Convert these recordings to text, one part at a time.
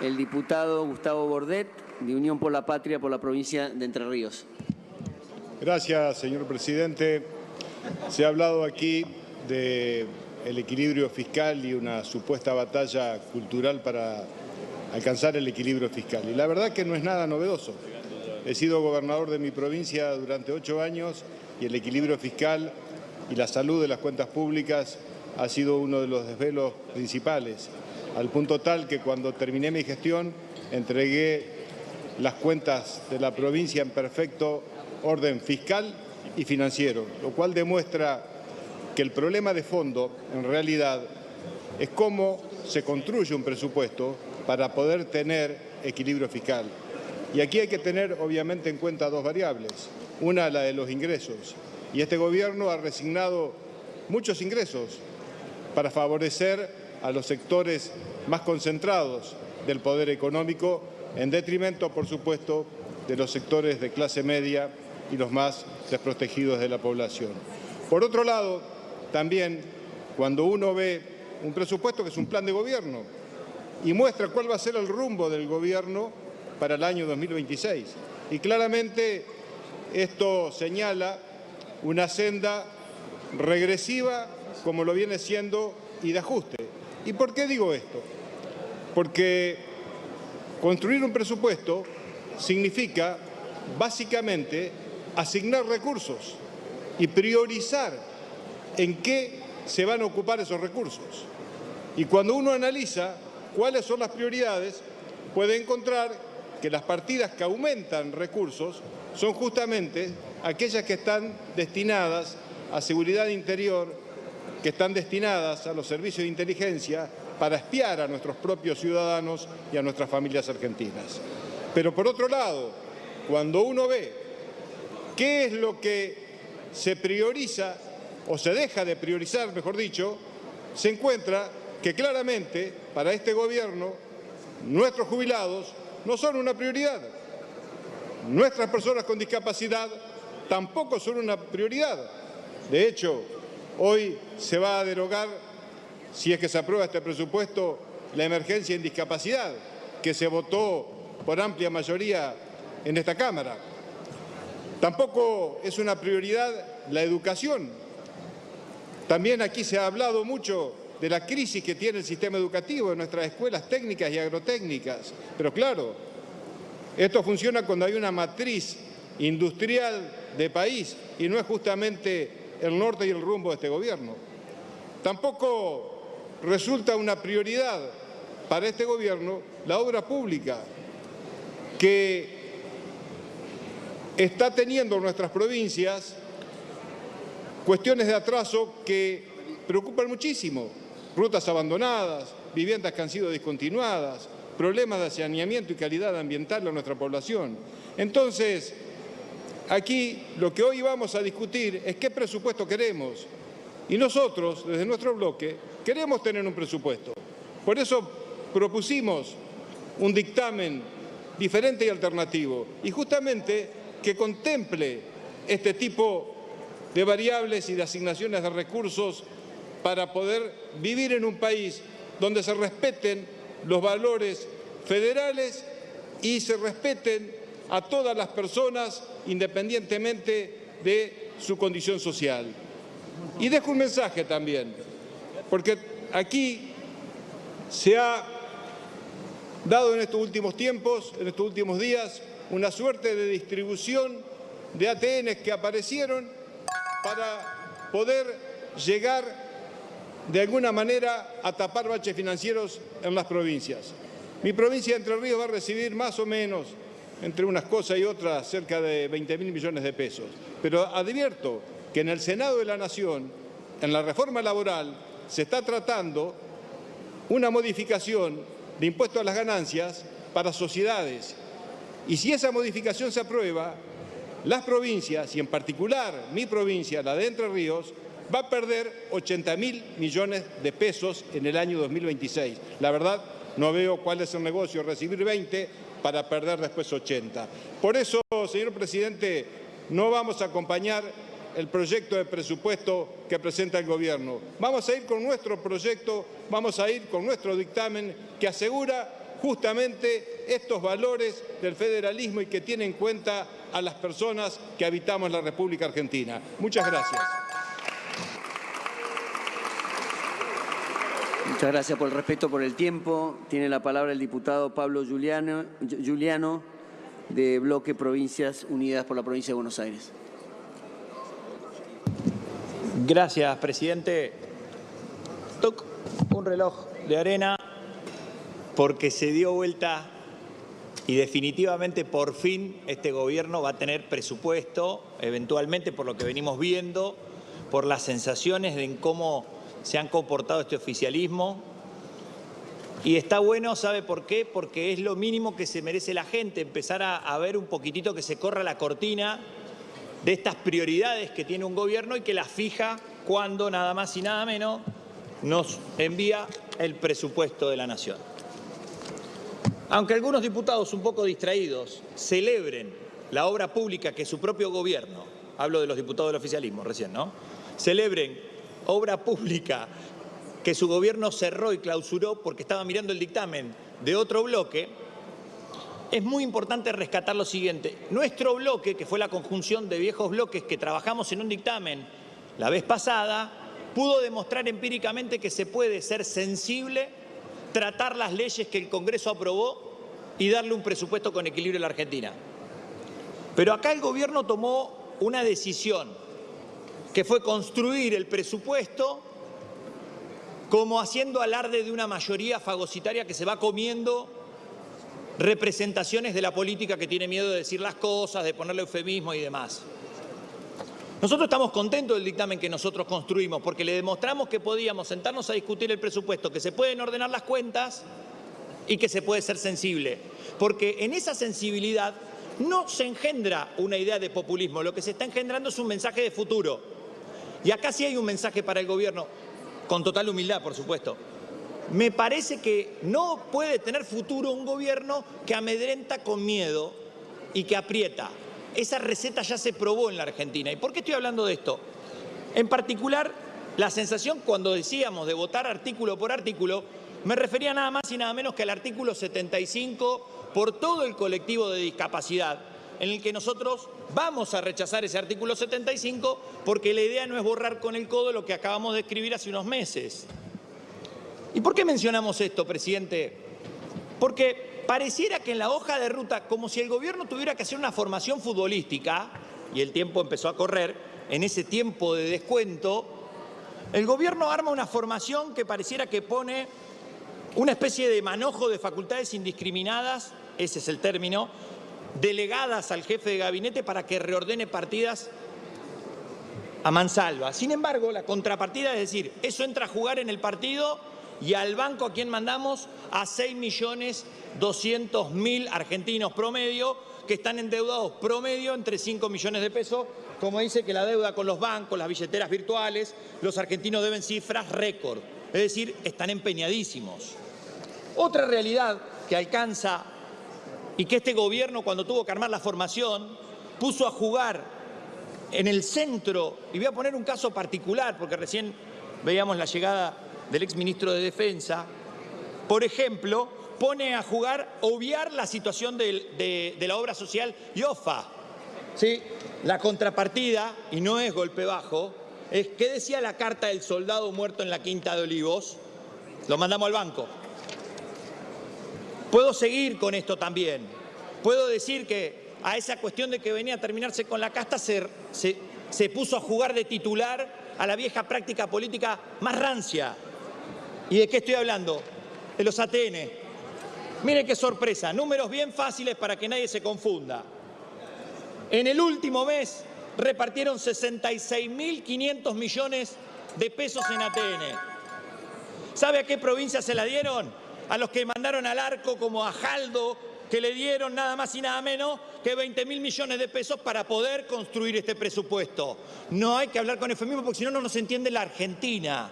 el diputado Gustavo Bordet, de Unión por la Patria, por la provincia de Entre Ríos. Gracias, señor presidente. Se ha hablado aquí del equilibrio fiscal y una supuesta batalla cultural para alcanzar el equilibrio fiscal. Y la verdad que no es nada novedoso. He sido gobernador de mi provincia durante 8 años y el equilibrio fiscal y la salud de las cuentas públicas ha sido uno de los desvelos principales, al punto tal que cuando terminé mi gestión entregué las cuentas de la provincia en perfecto orden fiscal y financiero, lo cual demuestra que el problema de fondo, en realidad, es cómo se construye un presupuesto para poder tener equilibrio fiscal. Y aquí hay que tener, obviamente, en cuenta 2 variables. Una, la de los ingresos. Y este gobierno ha resignado muchos ingresos para favorecer a los sectores más concentrados del poder económico, en detrimento, por supuesto, de los sectores de clase media y los más desprotegidos de la población. Por otro lado, también, cuando uno ve un presupuesto que es un plan de gobierno y muestra cuál va a ser el rumbo del gobierno para el año 2026. Y claramente esto señala una senda regresiva, como lo viene siendo, y de ajuste. ¿Y por qué digo esto? Porque construir un presupuesto significa, básicamente, asignar recursos y priorizar en qué se van a ocupar esos recursos. Y cuando uno analiza cuáles son las prioridades, puede encontrar que las partidas que aumentan recursos son justamente aquellas que están destinadas a seguridad interior, que están destinadas a los servicios de inteligencia para espiar a nuestros propios ciudadanos y a nuestras familias argentinas. Pero por otro lado, cuando uno ve qué es lo que se prioriza o se deja de priorizar, mejor dicho, se encuentra que claramente para este gobierno nuestros jubilados no son una prioridad. Nuestras personas con discapacidad tampoco son una prioridad. De hecho, hoy se va a derogar, si es que se aprueba este presupuesto, la emergencia en discapacidad, que se votó por amplia mayoría en esta Cámara. Tampoco es una prioridad la educación. También aquí se ha hablado mucho de la crisis que tiene el sistema educativo en nuestras escuelas técnicas y agrotécnicas. Pero claro, esto funciona cuando hay una matriz industrial de país y no es justamente el norte y el rumbo de este gobierno. Tampoco resulta una prioridad para este gobierno la obra pública, que está teniendo en nuestras provincias cuestiones de atraso que preocupan muchísimo. Rutas abandonadas, viviendas que han sido discontinuadas, problemas de saneamiento y calidad ambiental en nuestra población. Entonces, aquí lo que hoy vamos a discutir es qué presupuesto queremos. Y nosotros, desde nuestro bloque, queremos tener un presupuesto. Por eso propusimos un dictamen diferente y alternativo, y justamente que contemple este tipo de variables y de asignaciones de recursos para poder vivir en un país donde se respeten los valores federales y se respeten a todas las personas independientemente de su condición social. Y dejo un mensaje también, porque aquí se ha dado en estos últimos tiempos, en estos últimos días, una suerte de distribución de ATNs que aparecieron para poder llegar de alguna manera a tapar baches financieros en las provincias. Mi provincia de Entre Ríos va a recibir más o menos, entre unas cosas y otras, cerca de 20.000 millones de pesos. Pero advierto que en el Senado de la Nación, en la reforma laboral, se está tratando una modificación de impuesto a las ganancias para sociedades. Y si esa modificación se aprueba, las provincias, y en particular mi provincia, la de Entre Ríos, va a perder 80.000 millones de pesos en el año 2026. La verdad, no veo cuál es el negocio recibir 20 para perder después 80. Por eso, señor presidente, no vamos a acompañar el proyecto de presupuesto que presenta el gobierno. Vamos a ir con nuestro proyecto, vamos a ir con nuestro dictamen que asegura justamente estos valores del federalismo y que tiene en cuenta a las personas que habitamos la República Argentina. Muchas gracias. Muchas gracias por el respeto, por el tiempo. Tiene la palabra el diputado Pablo Giuliano, de Bloque Provincias Unidas por la Provincia de Buenos Aires. Gracias, presidente. Toc un reloj de arena porque se dio vuelta y definitivamente por fin este gobierno va a tener presupuesto, eventualmente por lo que venimos viendo, por las sensaciones de cómo se han comportado este oficialismo. Y está bueno, ¿sabe por qué? Porque es lo mínimo que se merece la gente, empezar a ver un poquitito que se corra la cortina de estas prioridades que tiene un gobierno y que las fija cuando nada más y nada menos nos envía el presupuesto de la Nación. Aunque algunos diputados un poco distraídos celebren la obra pública que su propio gobierno, hablo de los diputados del oficialismo recién, ¿no? Celebren obra pública que su gobierno cerró y clausuró porque estaba mirando el dictamen de otro bloque, es muy importante rescatar lo siguiente. Nuestro bloque, que fue la conjunción de viejos bloques que trabajamos en un dictamen la vez pasada, pudo demostrar empíricamente que se puede ser sensible, tratar las leyes que el Congreso aprobó y darle un presupuesto con equilibrio a la Argentina. Pero acá el gobierno tomó una decisión, que fue construir el presupuesto como haciendo alarde de una mayoría fagocitaria que se va comiendo representaciones de la política que tiene miedo de decir las cosas, de ponerle eufemismo y demás. Nosotros estamos contentos del dictamen que nosotros construimos porque le demostramos que podíamos sentarnos a discutir el presupuesto, que se pueden ordenar las cuentas y que se puede ser sensible. Porque en esa sensibilidad no se engendra una idea de populismo, lo que se está engendrando es un mensaje de futuro. Y acá sí hay un mensaje para el gobierno, con total humildad, por supuesto. Me parece que no puede tener futuro un gobierno que amedrenta con miedo y que aprieta. Esa receta ya se probó en la Argentina. ¿Y por qué estoy hablando de esto? En particular, la sensación cuando decíamos de votar artículo por artículo, me refería nada más y nada menos que al artículo 75 por todo el colectivo de discapacidad, en el que nosotros vamos a rechazar ese artículo 75 porque la idea no es borrar con el codo lo que acabamos de escribir hace unos meses. ¿Y por qué mencionamos esto, presidente? Porque pareciera que en la hoja de ruta, como si el gobierno tuviera que hacer una formación futbolística, y el tiempo empezó a correr, en ese tiempo de descuento, el gobierno arma una formación que pareciera que pone una especie de manojo de facultades indiscriminadas, ese es el término, delegadas al jefe de gabinete para que reordene partidas a mansalva. Sin embargo, la contrapartida es decir, eso entra a jugar en el partido y al banco a quien mandamos a 6.200.000 argentinos promedio que están endeudados promedio entre 5 millones de pesos, como dice que la deuda con los bancos, las billeteras virtuales, los argentinos deben cifras récord, es decir, están empeñadísimos. Otra realidad que alcanza y que este gobierno cuando tuvo que armar la formación puso a jugar en el centro, y voy a poner un caso particular porque recién veíamos la llegada del exministro de Defensa, por ejemplo, pone a jugar, obviar la situación de la obra social IOFA. ¿Sí? La contrapartida, y no es golpe bajo, es ¿qué decía la carta del soldado muerto en la Quinta de Olivos? Lo mandamos al banco. Puedo seguir con esto también. Puedo decir que a esa cuestión de que venía a terminarse con la casta se puso a jugar de titular a la vieja práctica política más rancia. ¿Y de qué estoy hablando? De los ATN. Miren qué sorpresa, números bien fáciles para que nadie se confunda. En el último mes repartieron 66.500 millones de pesos en ATN. ¿Sabe a qué provincia se la dieron? A los que mandaron al arco como a Jaldo, que le dieron nada más y nada menos que 20.000 millones de pesos para poder construir este presupuesto. No hay que hablar con eufemismo porque si no, no nos entiende la Argentina.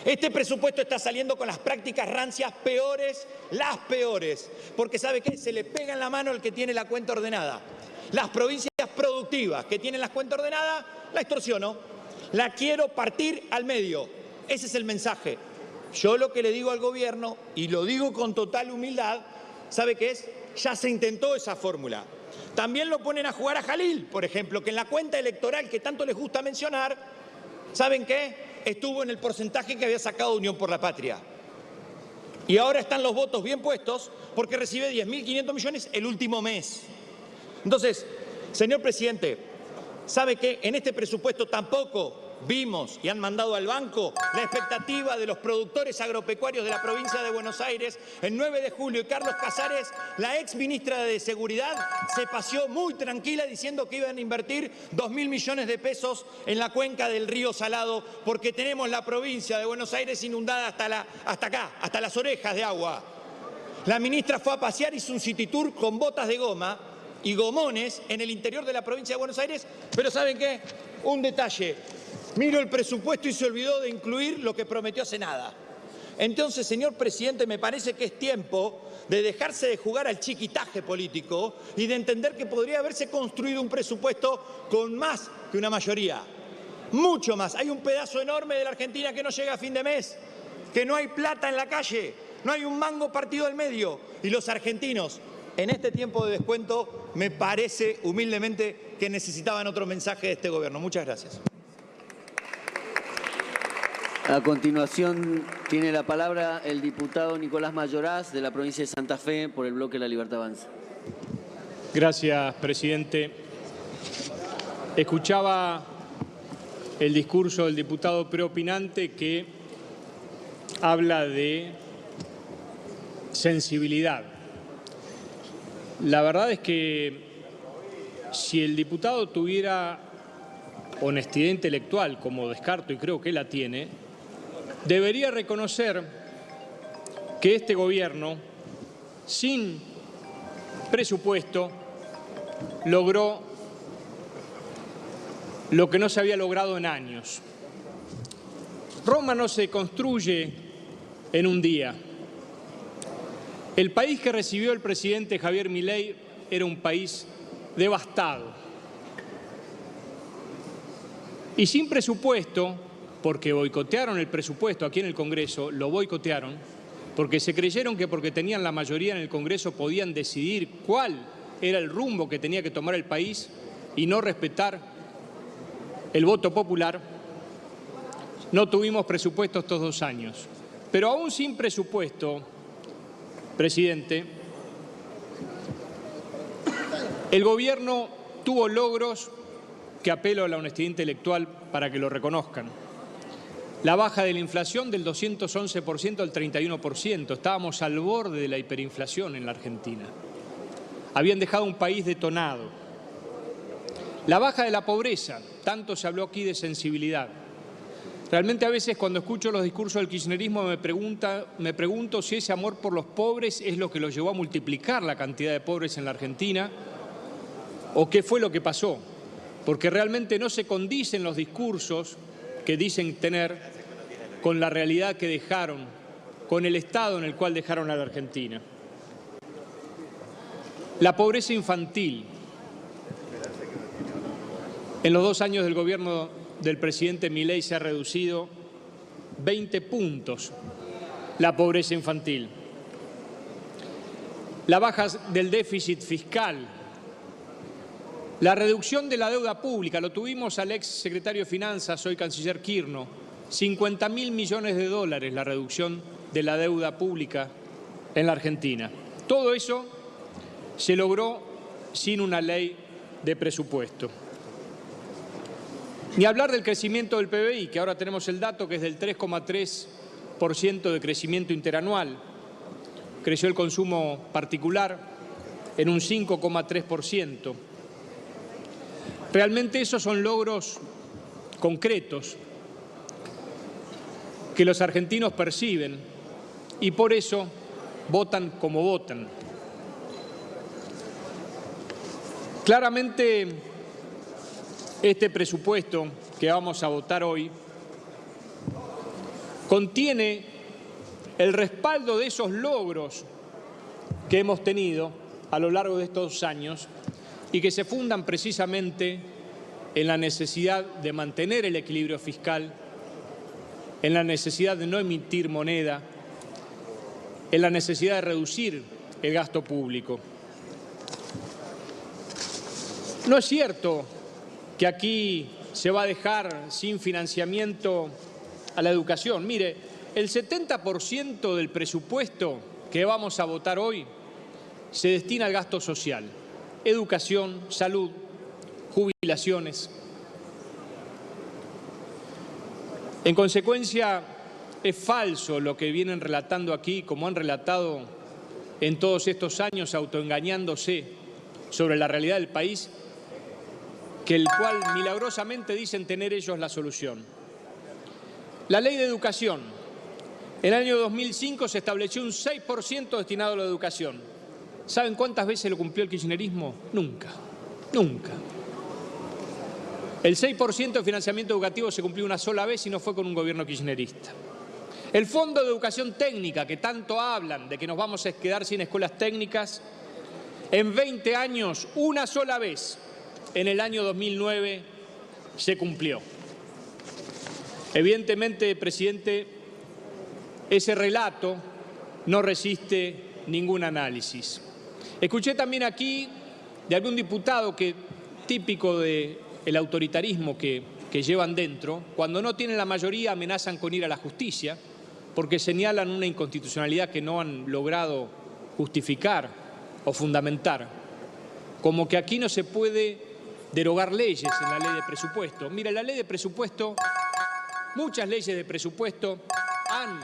Este presupuesto está saliendo con las prácticas rancias peores, las peores, porque ¿sabe qué? Se le pega en la mano el que tiene la cuenta ordenada. Las provincias productivas que tienen las cuentas ordenadas, la extorsiono, la quiero partir al medio. Ese es el mensaje. Yo lo que le digo al gobierno, y lo digo con total humildad, ¿sabe qué es? Ya se intentó esa fórmula. También lo ponen a jugar a Jalil, por ejemplo, que en la cuenta electoral que tanto les gusta mencionar, ¿saben qué? Estuvo en el porcentaje que había sacado Unión por la Patria. Y ahora están los votos bien puestos porque recibe 10.500 millones el último mes. Entonces, señor presidente, ¿sabe qué? En este presupuesto tampoco vimos y han mandado al banco la expectativa de los productores agropecuarios de la provincia de Buenos Aires. El 9 de julio, y Carlos Casares, la ex ministra de Seguridad, se paseó muy tranquila diciendo que iban a invertir 2.000 millones de pesos en la cuenca del río Salado, porque tenemos la provincia de Buenos Aires inundada hasta acá, hasta las orejas de agua. La ministra fue a pasear, hizo un city tour con botas de goma y gomones en el interior de la provincia de Buenos Aires, pero ¿saben qué? Un detalle. Miro el presupuesto y se olvidó de incluir lo que prometió hace nada. Entonces, señor presidente, me parece que es tiempo de dejarse de jugar al chiquitaje político y de entender que podría haberse construido un presupuesto con más que una mayoría. Mucho más. Hay un pedazo enorme de la Argentina que no llega a fin de mes, que no hay plata en la calle, no hay un mango partido al medio. Y los argentinos, en este tiempo de descuento, me parece humildemente que necesitaban otro mensaje de este gobierno. Muchas gracias. A continuación tiene la palabra el diputado Nicolás Mayoraz de la provincia de Santa Fe por el bloque La Libertad Avanza. Gracias, presidente. Escuchaba el discurso del diputado preopinante que habla de sensibilidad. La verdad es que si el diputado tuviera honestidad intelectual, como descarto y creo que la tiene, debería reconocer que este gobierno, sin presupuesto, logró lo que no se había logrado en años. Roma no se construye en un día. El país que recibió el presidente Javier Milei era un país devastado. Y sin presupuesto, porque boicotearon el presupuesto aquí en el Congreso, lo boicotearon, porque se creyeron que porque tenían la mayoría en el Congreso podían decidir cuál era el rumbo que tenía que tomar el país y no respetar el voto popular. No tuvimos presupuesto estos 2 años. Pero aún sin presupuesto, presidente, el gobierno tuvo logros que apelo a la honestidad intelectual para que lo reconozcan. La baja de la inflación del 211% al 31%. Estábamos al borde de la hiperinflación en la Argentina. Habían dejado un país detonado. La baja de la pobreza. Tanto se habló aquí de sensibilidad. Realmente a veces cuando escucho los discursos del kirchnerismo me pregunto si ese amor por los pobres es lo que los llevó a multiplicar la cantidad de pobres en la Argentina o qué fue lo que pasó. Porque realmente no se condicen los discursos que dicen tener con la realidad que dejaron, con el estado en el cual dejaron a la Argentina. La pobreza infantil. En los 2 años del gobierno del presidente Milei se ha reducido 20 puntos la pobreza infantil. La baja del déficit fiscal. La reducción de la deuda pública, lo tuvimos al ex secretario de Finanzas, hoy canciller Kirchner, 50.000 millones de dólares la reducción de la deuda pública en la Argentina. Todo eso se logró sin una ley de presupuesto. Ni hablar del crecimiento del PBI, que ahora tenemos el dato que es del 3,3% de crecimiento interanual. Creció el consumo particular en un 5,3%. Realmente esos son logros concretos que los argentinos perciben y por eso votan como votan. Claramente, este presupuesto que vamos a votar hoy contiene el respaldo de esos logros que hemos tenido a lo largo de estos años y que se fundan precisamente en la necesidad de mantener el equilibrio fiscal, en la necesidad de no emitir moneda, en la necesidad de reducir el gasto público. No es cierto que aquí se va a dejar sin financiamiento a la educación. Mire, el 70% del presupuesto que vamos a votar hoy se destina al gasto social, educación, salud, jubilaciones. En consecuencia, es falso lo que vienen relatando aquí, como han relatado en todos estos años, autoengañándose sobre la realidad del país, que el cual milagrosamente dicen tener ellos la solución. La Ley de Educación. En el año 2005 se estableció un 6% destinado a la educación. ¿Saben cuántas veces lo cumplió el kirchnerismo? Nunca, nunca. El 6% de financiamiento educativo se cumplió una sola vez y no fue con un gobierno kirchnerista. El Fondo de Educación Técnica, que tanto hablan de que nos vamos a quedar sin escuelas técnicas, en 20 años, una sola vez, en el año 2009, se cumplió. Evidentemente, presidente, ese relato no resiste ningún análisis. Escuché también aquí de algún diputado que, típico del autoritarismo que llevan dentro, cuando no tienen la mayoría amenazan con ir a la justicia porque señalan una inconstitucionalidad que no han logrado justificar o fundamentar, como que aquí no se puede derogar leyes en la ley de presupuesto. Mira, la ley de presupuesto, muchas leyes de presupuesto han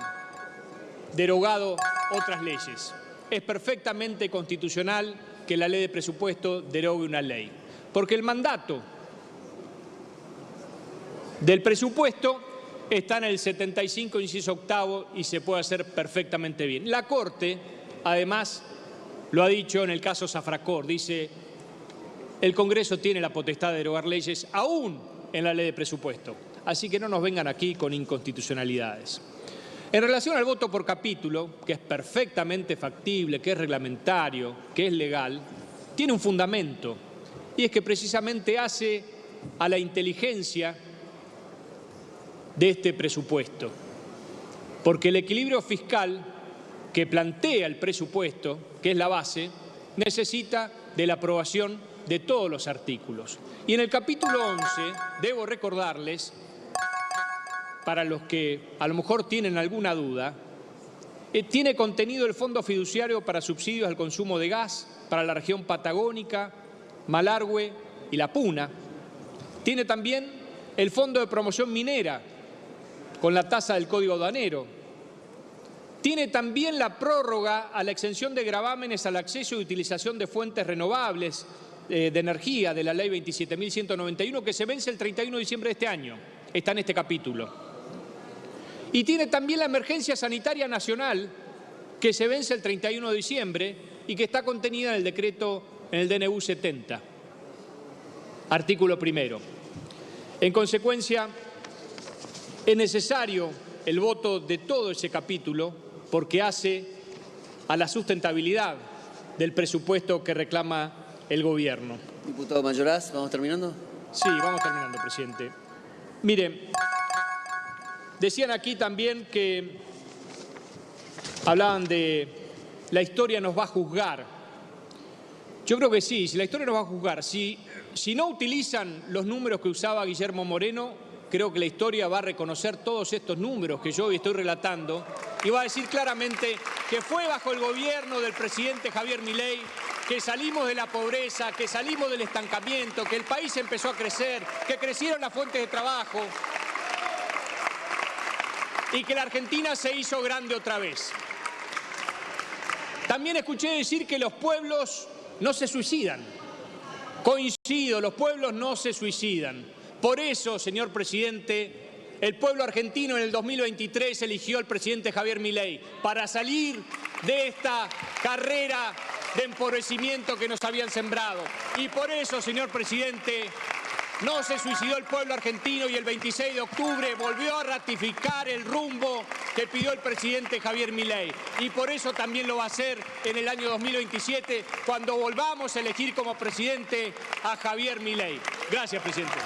derogado otras leyes. Es perfectamente constitucional que la ley de presupuesto derogue una ley, porque el mandato del presupuesto está en el 75, inciso octavo, y se puede hacer perfectamente bien. La Corte, además, lo ha dicho en el caso Zafracor, dice: el Congreso tiene la potestad de derogar leyes aún en la ley de presupuesto. Así que no nos vengan aquí con inconstitucionalidades. En relación al voto por capítulo, que es perfectamente factible, que es reglamentario, que es legal, tiene un fundamento, y es que precisamente hace a la inteligencia de este presupuesto. Porque el equilibrio fiscal que plantea el presupuesto, que es la base, necesita de la aprobación de todos los artículos. Y en el capítulo 11, debo recordarles, para los que a lo mejor tienen alguna duda, tiene contenido el Fondo Fiduciario para subsidios al consumo de gas para la región patagónica, Malargüe y La Puna. Tiene también el Fondo de Promoción Minera con la tasa del Código Aduanero. Tiene también la prórroga a la exención de gravámenes al acceso y utilización de fuentes renovables de energía de la Ley 27.191, que se vence el 31 de diciembre de este año. Está en este capítulo. Y tiene también la emergencia sanitaria nacional, que se vence el 31 de diciembre y que está contenida en el decreto, en el DNU 70. Artículo primero. En consecuencia, es necesario el voto de todo ese capítulo porque hace a la sustentabilidad del presupuesto que reclama el gobierno. Diputado Mayoraz, ¿vamos terminando? Sí, vamos terminando, presidente. Mire, decían aquí también que hablaban de la historia nos va a juzgar. Yo creo que sí, si la historia nos va a juzgar, si no utilizan los números que usaba Guillermo Moreno, creo que la historia va a reconocer todos estos números que yo hoy estoy relatando y va a decir claramente que fue bajo el gobierno del presidente Javier Milei que salimos de la pobreza, que salimos del estancamiento, que el país empezó a crecer, que crecieron las fuentes de trabajo y que la Argentina se hizo grande otra vez. También escuché decir que los pueblos no se suicidan. Coincido, los pueblos no se suicidan. Por eso, señor presidente, el pueblo argentino en el 2023 eligió al presidente Javier Milei para salir de esta carrera de empobrecimiento que nos habían sembrado. Y por eso, señor presidente, no se suicidó el pueblo argentino y el 26 de octubre volvió a ratificar el rumbo que pidió el presidente Javier Milei. Y por eso también lo va a hacer en el año 2027, cuando volvamos a elegir como presidente a Javier Milei. Gracias, presidente.